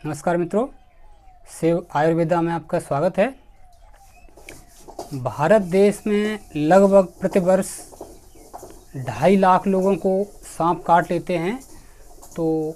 नमस्कार मित्रों, शिव आयुर्वेदा में आपका स्वागत है। भारत देश में लगभग प्रतिवर्ष 2.5 लाख लोगों को सांप काट लेते हैं। तो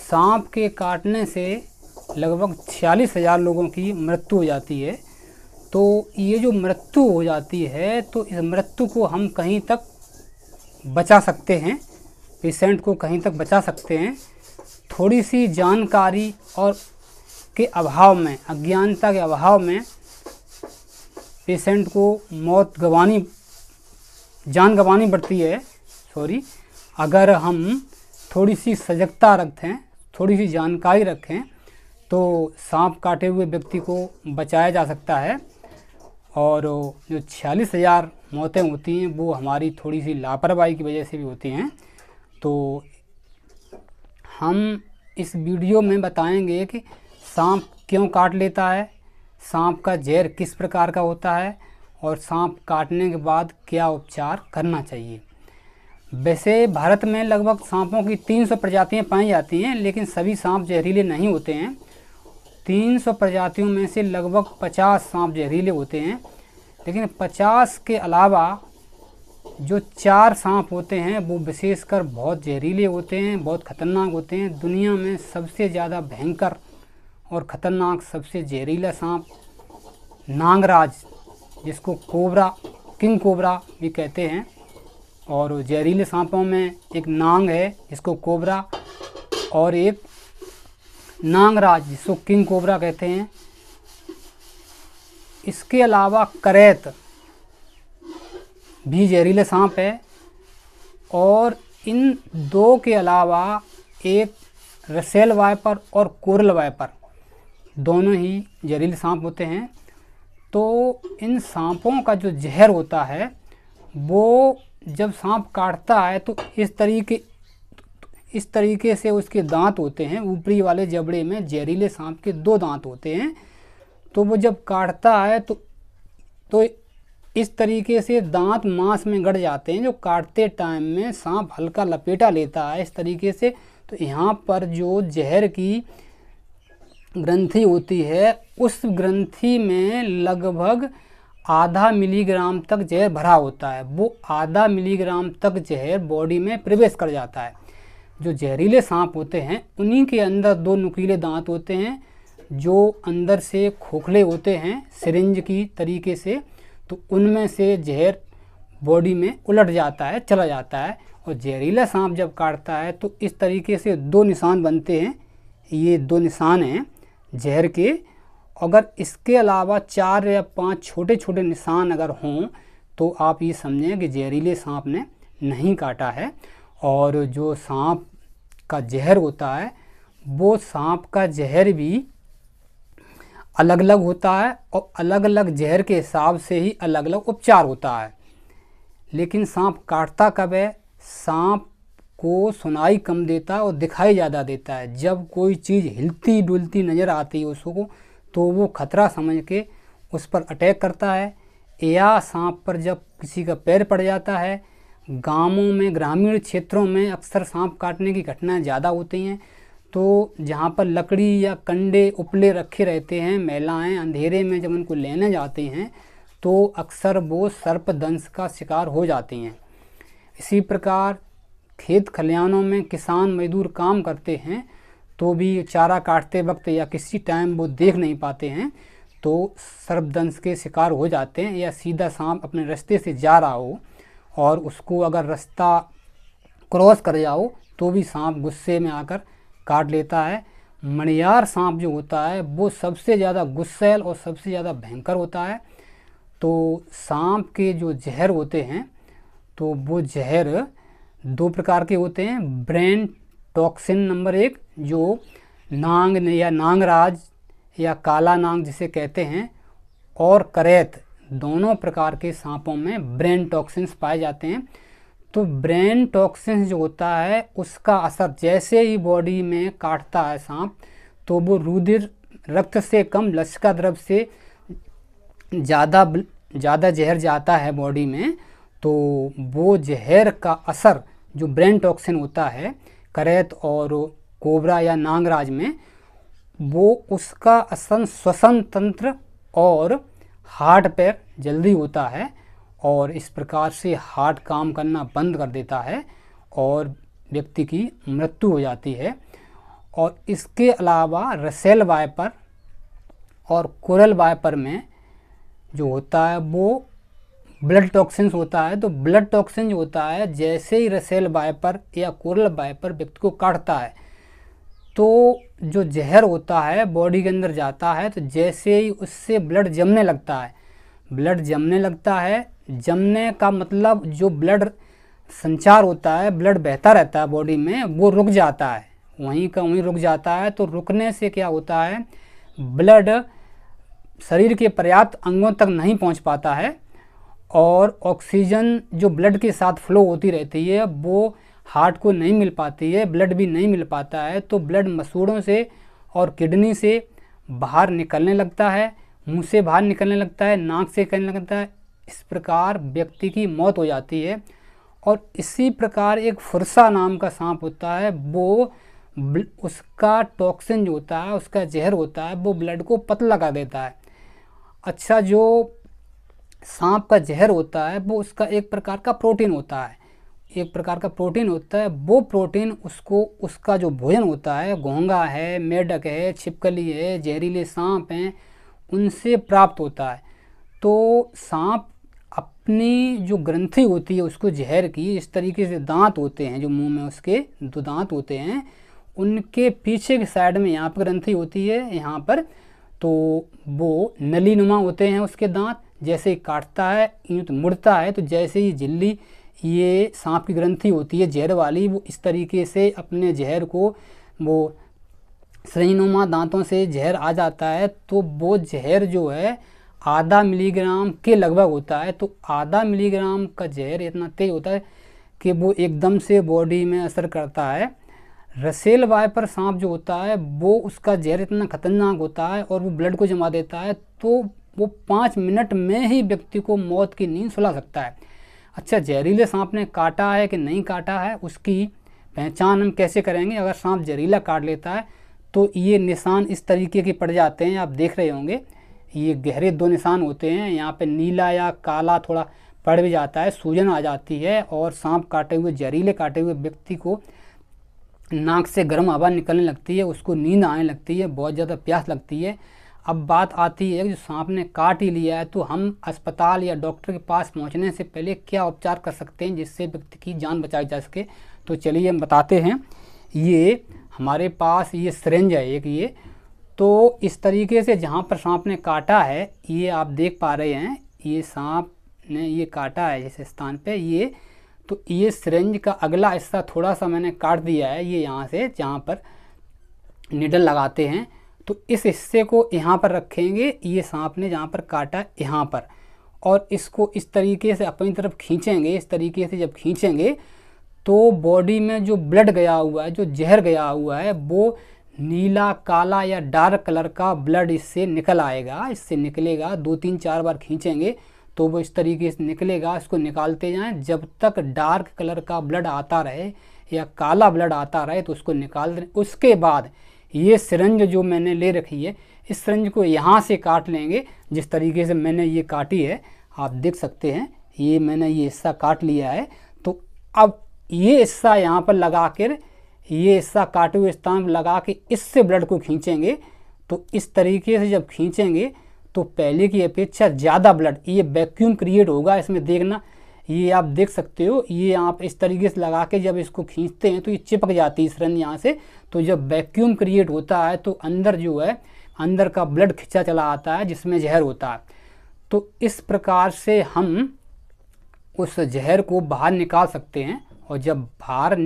सांप के काटने से लगभग 46,000 लोगों की मृत्यु हो जाती है। तो ये जो मृत्यु हो जाती है, तो इस मृत्यु को हम कहीं तक बचा सकते हैं, पेशेंट को कहीं तक बचा सकते हैं। थोड़ी सी जानकारी और के अभाव में, अज्ञानता के अभाव में पेशेंट को जान गंवानी पड़ती है। अगर हम थोड़ी सी सजगता रखें, थोड़ी सी जानकारी रखें, तो सांप काटे हुए व्यक्ति को बचाया जा सकता है। और जो 46,000 मौतें होती हैं, वो हमारी थोड़ी सी लापरवाही की वजह से भी होती हैं। तो हम इस वीडियो में बताएंगे कि सांप क्यों काट लेता है, सांप का जहर किस प्रकार का होता है और सांप काटने के बाद क्या उपचार करना चाहिए। वैसे भारत में लगभग सांपों की 300 प्रजातियां पाई जाती हैं, लेकिन सभी सांप जहरीले नहीं होते हैं। 300 प्रजातियों में से लगभग 50 सांप जहरीले होते हैं, लेकिन 50 के अलावा जो 4 सांप होते हैं वो विशेषकर बहुत जहरीले होते हैं, बहुत खतरनाक होते हैं। दुनिया में सबसे ज़्यादा भयंकर और ख़तरनाक, सबसे जहरीला सांप नागराज, जिसको किंग कोबरा भी कहते हैं। और जहरीले सांपों में एक नाग है जिसको कोबरा, और एक नागराज जिसको किंग कोबरा कहते हैं। इसके अलावा करैत भी जहरीले सांप है, और इन 2 के अलावा एक रसेल वाइपर और कोरल वाइपर, दोनों ही जहरीले सांप होते हैं। तो इन सांपों का जो जहर होता है, वो जब सांप काटता है तो इस तरीके से उसके दांत होते हैं। ऊपरी वाले जबड़े में जहरीले सांप के 2 दांत होते हैं। तो वो जब काटता है तो इस तरीके से दांत मांस में गड़ जाते हैं। जो काटते टाइम में सांप हल्का लपेटा लेता है इस तरीके से, तो यहाँ पर जो जहर की ग्रंथि होती है, उस ग्रंथि में लगभग आधा मिलीग्राम तक जहर भरा होता है। वो आधा मिलीग्राम तक जहर बॉडी में प्रवेश कर जाता है। जो जहरीले सांप होते हैं, उन्हीं के अंदर 2 नुकीले दांत होते हैं, जो अंदर से खोखले होते हैं सिरिंज की तरीके से। तो उनमें से जहर बॉडी में उलट जाता है, चला जाता है। और जहरीला सांप जब काटता है तो इस तरीके से 2 निशान बनते हैं। ये 2 निशान हैं जहर के। अगर इसके अलावा 4 या 5 छोटे छोटे निशान अगर हों, तो आप ये समझें कि जहरीले सांप ने नहीं काटा है। और जो सांप का जहर होता है, वो सांप का जहर भी अलग अलग होता है, और अलग अलग जहर के हिसाब से ही अलग अलग उपचार होता है। लेकिन सांप काटता कब है? सांप को सुनाई कम देता है और दिखाई ज़्यादा देता है। जब कोई चीज़ हिलती डुलती नज़र आती है उसको, तो वो खतरा समझ के उस पर अटैक करता है। या सांप पर जब किसी का पैर पड़ जाता है, गांवों में, ग्रामीण क्षेत्रों में अक्सर सांप काटने की घटनाएं ज़्यादा होती हैं। तो जहाँ पर लकड़ी या कंडे उपले रखे रहते हैं, महिलाएं अंधेरे में जब उनको लेने जाती हैं, तो अक्सर वो सर्पदंश का शिकार हो जाती हैं। इसी प्रकार खेत खलिहानों में किसान मजदूर काम करते हैं, तो भी चारा काटते वक्त या किसी टाइम वो देख नहीं पाते हैं, तो सर्पदंश के शिकार हो जाते हैं। या सीधा सांप अपने रास्ते से जा रहा हो और उसको अगर रास्ता क्रॉस कर जाओ, तो भी सांप गुस्से में आकर काट लेता है। मणियार सांप जो होता है, वो सबसे ज़्यादा गुस्सैल और सबसे ज़्यादा भयंकर होता है। तो सांप के जो जहर होते हैं, तो वो जहर 2 प्रकार के होते हैं। ब्रेन टॉक्सिन नंबर 1, जो नाग या नागराज या काला नाग जिसे कहते हैं, और करैत, दोनों प्रकार के सांपों में ब्रेन टॉक्सिन्स पाए जाते हैं। तो ब्रेन टॉक्सिन जो होता है, उसका असर जैसे ही बॉडी में काटता है सांप, तो वो रुधिर, रक्त से कम लसिका द्रव से ज़्यादा जहर जाता है बॉडी में। तो वो जहर का असर जो ब्रेन टॉक्सिन होता है करैत और कोबरा या नागराज में, वो उसका श्वसन तंत्र और हार्ट पे जल्दी होता है और इस प्रकार से हार्ट काम करना बंद कर देता है और व्यक्ति की मृत्यु हो जाती है। और इसके अलावा रसेल वाइपर और कोरल वाइपर में जो होता है वो ब्लड टॉक्सिन्स होता है। तो ब्लड टॉक्सिन जो होता है, जैसे ही रसेल वाइपर या कोरल वाइपर व्यक्ति को काटता है तो जो जहर होता है बॉडी के अंदर जाता है, तो जैसे ही उससे ब्लड जमने लगता है, ब्लड जमने लगता है, जमने का मतलब जो ब्लड संचार होता है, ब्लड बहता रहता है बॉडी में, वो रुक जाता है, वहीं का वहीं रुक जाता है। तो रुकने से क्या होता है, ब्लड शरीर के पर्याप्त अंगों तक नहीं पहुंच पाता है और ऑक्सीजन जो ब्लड के साथ फ्लो होती रहती है वो हार्ट को नहीं मिल पाती है, ब्लड भी नहीं मिल पाता है। तो ब्लड मसूड़ों से और किडनी से बाहर निकलने लगता है, मुंह से बाहर निकलने लगता है, नाक से निकलने लगता है। इस प्रकार व्यक्ति की मौत हो जाती है। और इसी प्रकार एक फुरसा नाम का सांप होता है, वो उसका टॉक्सिन जो होता है, उसका जहर होता है, वो ब्लड को पतला कर देता है। अच्छा, जो सांप का जहर होता है वो उसका एक प्रकार का प्रोटीन होता है, एक प्रकार का प्रोटीन होता है। वो प्रोटीन उसको उसका जो भोजन होता है, घोंघा है, मेढक है, छिपकली है, जहरीले सांप हैं, उनसे प्राप्त होता है। तो सांप अपनी जो ग्रंथि होती है उसको जहर की, इस तरीके से दांत होते हैं जो मुंह में उसके दो दांत होते हैं, उनके पीछे की साइड में यहाँ पर ग्रंथि होती है यहाँ पर, तो वो नलीनुमा होते हैं उसके दांत। जैसे ही काटता है यूँ तो मुड़ता है, तो जैसे ही झिल्ली ये सांप की ग्रंथि होती है जहर वाली, वो इस तरीके से अपने जहर को, वो सरीनुमा दांतों से जहर आ जाता है। तो वो जहर जो है आधा मिलीग्राम के लगभग होता है। तो आधा मिलीग्राम का जहर इतना तेज होता है कि वो एकदम से बॉडी में असर करता है। रसेल वाइपर सांप जो होता है वो उसका जहर इतना खतरनाक होता है और वो ब्लड को जमा देता है, तो वो 5 मिनट में ही व्यक्ति को मौत की नींद सुला सकता है। अच्छा, जहरीले सांप ने काटा है कि नहीं काटा है, उसकी पहचान हम कैसे करेंगे? अगर सांप जहरीला काट लेता है तो ये निशान इस तरीके के पड़ जाते हैं, आप देख रहे होंगे, ये गहरे 2 निशान होते हैं। यहाँ पे नीला या काला थोड़ा पड़ भी जाता है, सूजन आ जाती है और सांप काटे हुए, जहरीले काटे हुए व्यक्ति को नाक से गर्म हवा निकलने लगती है, उसको नींद आने लगती है, बहुत ज़्यादा प्यास लगती है। अब बात आती है कि जो सांप ने काट ही लिया है तो हम अस्पताल या डॉक्टर के पास पहुंचने से पहले क्या उपचार कर सकते हैं जिससे व्यक्ति की जान बचाई जा सके। तो चलिए हम बताते हैं। ये हमारे पास ये सिरिंज है एक, ये तो इस तरीके से जहाँ पर सांप ने काटा है, ये आप देख पा रहे हैं, ये सांप ने ये काटा है इस स्थान पे, ये तो ये सिरिंज का अगला हिस्सा थोड़ा सा मैंने काट दिया है, ये यहाँ से जहाँ पर निडल लगाते हैं, तो इस हिस्से को यहाँ पर रखेंगे, ये सांप ने जहाँ पर काटा यहाँ पर, और इसको इस तरीके से अपनी तरफ खींचेंगे। इस तरीके से जब खींचेंगे तो बॉडी में जो ब्लड गया हुआ है, जो जहर गया हुआ है, वो नीला, काला या डार्क कलर का ब्लड इससे निकल आएगा। इससे निकलेगा, 2-3-4 बार खींचेंगे तो वो इस तरीके से निकलेगा। इसको निकालते जाएं जब तक डार्क कलर का ब्लड आता रहे या काला ब्लड आता रहे, तो उसको निकाल दें। उसके बाद ये सिरंज जो मैंने ले रखी है, इस सिरंज को यहाँ से काट लेंगे जिस तरीके से मैंने ये काटी है, आप देख सकते हैं, ये मैंने ये हिस्सा काट लिया है। तो अब ये हिस्सा यहाँ पर लगा कर, ये हिस्सा काटे हुए स्थान पर लगा के इससे ब्लड को खींचेंगे। तो इस तरीके से जब खींचेंगे तो पहले की अपेक्षा ज़्यादा ब्लड, ये वैक्यूम क्रिएट होगा इसमें, देखना, ये आप देख सकते हो, ये आप इस तरीके से लगा के जब इसको खींचते हैं तो ये चिपक जाती है सिरंज यहाँ से। तो जब वैक्यूम क्रिएट होता है तो अंदर जो है, अंदर का ब्लड खिंचा चला आता है जिसमें जहर होता है। तो इस प्रकार से हम उस जहर को बाहर निकाल सकते हैं। और जब बाहर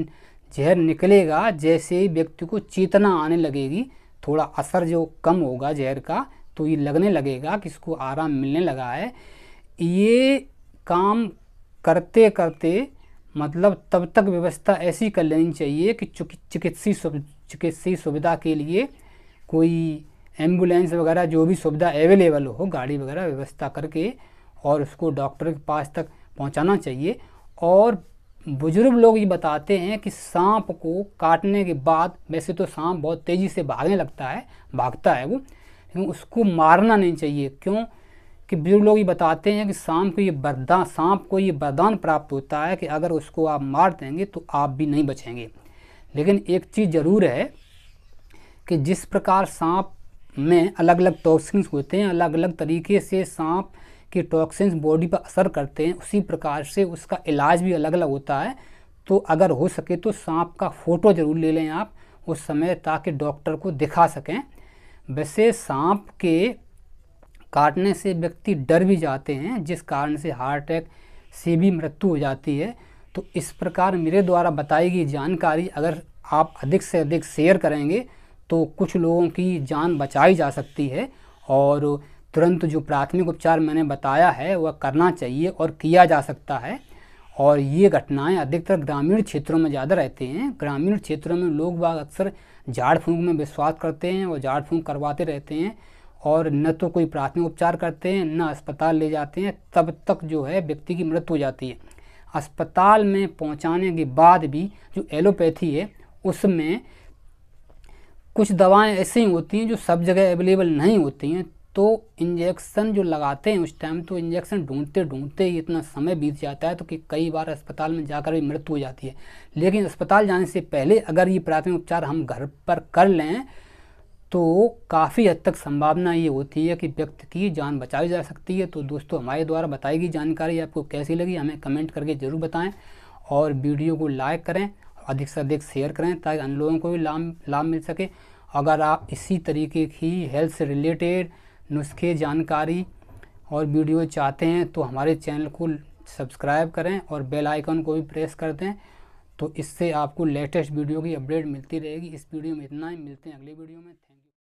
जहर निकलेगा, जैसे ही व्यक्ति को चेतना आने लगेगी, थोड़ा असर जो कम होगा जहर का, तो ये लगने लगेगा कि इसको आराम मिलने लगा है। ये काम करते करते मतलब तब तक व्यवस्था ऐसी कर लेनी चाहिए कि चिकित्सीय सुविधा के लिए कोई एम्बुलेंस वगैरह जो भी सुविधा अवेलेबल हो, गाड़ी वगैरह व्यवस्था करके और उसको डॉक्टर के पास तक पहुंचाना चाहिए। और बुजुर्ग लोग ये बताते हैं कि सांप को काटने के बाद, वैसे तो सांप बहुत तेज़ी से भागने लगता है, भागता है वो, लेकिन उसको मारना नहीं चाहिए। क्यों कि बुजुर्ग लोग ये बताते हैं कि सांप को ये वरदान प्राप्त होता है कि अगर उसको आप मार देंगे तो आप भी नहीं बचेंगे। लेकिन एक चीज़ ज़रूर है कि जिस प्रकार सांप में अलग अलग टॉक्सिन्स होते हैं, अलग अलग तरीके से सांप के टॉक्सिन्स बॉडी पर असर करते हैं, उसी प्रकार से उसका इलाज भी अलग अलग होता है। तो अगर हो सके तो सांप का फ़ोटो ज़रूर ले लें आप उस समय, ताकि डॉक्टर को दिखा सकें। वैसे सांप के काटने से व्यक्ति डर भी जाते हैं, जिस कारण से हार्ट अटैक से भी मृत्यु हो जाती है। तो इस प्रकार मेरे द्वारा बताई गई जानकारी अगर आप अधिक से अधिक शेयर करेंगे तो कुछ लोगों की जान बचाई जा सकती है, और तुरंत जो प्राथमिक उपचार मैंने बताया है वह करना चाहिए और किया जा सकता है। और ये घटनाएं अधिकतर ग्रामीण क्षेत्रों में ज़्यादा रहते हैं। ग्रामीण क्षेत्रों में लोग बाग अक्सर झाड़ फूंक में विश्वास करते हैं और झाड़ फूंक करवाते रहते हैं, और न तो कोई प्राथमिक उपचार करते हैं, न अस्पताल ले जाते हैं, तब तक जो है व्यक्ति की मृत्यु हो जाती है। अस्पताल में पहुंचाने के बाद भी जो एलोपैथी है उसमें कुछ दवाएं ऐसी होती हैं जो सब जगह अवेलेबल नहीं होती हैं, तो इंजेक्शन जो लगाते हैं उस टाइम तो इंजेक्शन ढूंढते ढूंढते ही इतना समय बीत जाता है तो कि कई बार अस्पताल में जाकर भी मृत्यु हो जाती है। लेकिन अस्पताल जाने से पहले अगर ये प्राथमिक उपचार हम घर पर कर लें तो काफ़ी हद तक संभावना ये होती है कि व्यक्ति की जान बचाई जा सकती है। तो दोस्तों, हमारे द्वारा बताई गई जानकारी आपको कैसी लगी हमें कमेंट करके ज़रूर बताएं, और वीडियो को लाइक करें, अधिक से अधिक शेयर करें ताकि अन्य लोगों को भी लाभ मिल सके। अगर आप इसी तरीके की हेल्थ से रिलेटेड नुस्खे, जानकारी और वीडियो चाहते हैं तो हमारे चैनल को सब्सक्राइब करें और बेल आइकन को भी प्रेस कर दें, तो इससे आपको लेटेस्ट वीडियो की अपडेट मिलती रहेगी। इस वीडियो में इतना ही, मिलते हैं अगले वीडियो में। Thank you.